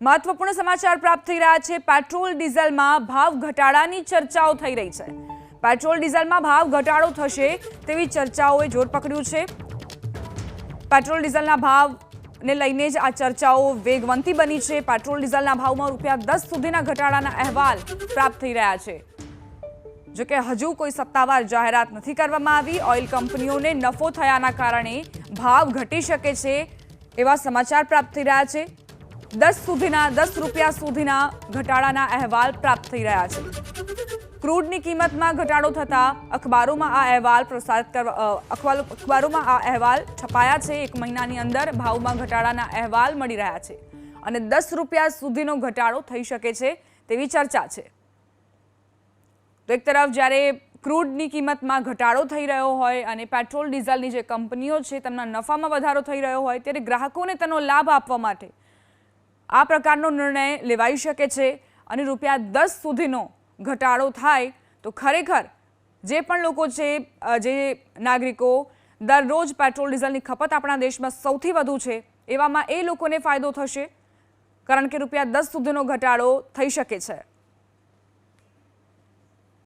મહત્વપૂર્ણ સમાચાર પ્રાપ્ત થઈ રહ્યા છે। પેટ્રોલ ડીઝલમાં ભાવ ઘટાડાની ચર્ચાઓ થઈ રહી છે। પેટ્રોલ ડીઝલમાં ભાવ ઘટાડો થશે તેવી ચર્ચાઓએ જોર પકડ્યું છે। પેટ્રોલ ડીઝલના ભાવને લઈને જ આ ચર્ચાઓ વેગવંતી બની છે। પેટ્રોલ ડીઝલના ભાવમાં ₹10 સુધીના ઘટાડાના અહેવાલ પ્રાપ્ત થઈ રહ્યા છે। જો કે હજુ કોઈ સત્તાવાર જાહેરાત નથી કરવામાં આવી। ઓઇલ કંપનીઓને નફો થયાના કારણે ભાવ ઘટી શકે છે એવા સમાચાર પ્રાપ્ત થઈ રહ્યા છે। ₹10 સુધીના ઘટાડાના અહેવાલ પ્રાપ્ત થઈ રહ્યા છે। ક્રૂડની કિંમતમાં ઘટાડો થતા અખબારોમાં આ અહેવાલ છપાયા છે। 1 મહિનાની અંદર ભાવમાં ઘટાડાના અહેવાલ મળી રહ્યા છે અને ₹10 સુધીનો ઘટાડો થઈ શકે છે તેવી ચર્ચા છે। તો એક તરફ જ્યારે ક્રૂડની કિંમતમાં ઘટાડો થઈ રહ્યો હોય અને પેટ્રોલ ડીઝલની જે કંપનીઓ છે તેમના નફામાં વધારો થઈ રહ્યો હોય ત્યારે ગ્રાહકોને તેનો લાભ આપવા માટે આ પ્રકારનો નિર્ણય લેવાઈ શકે છે અને ₹10 સુધીનો ઘટાડો થાય તો ખરેખર જે પણ લોકો છે, જે નાગરિકો દરરોજ પેટ્રોલ ડીઝલની ખપત આપણા દેશમાં સૌથી વધુ છે એવામાં એ લોકોને ફાયદો થશે, કારણ કે ₹10 સુધીનો ઘટાડો થઈ શકે છે।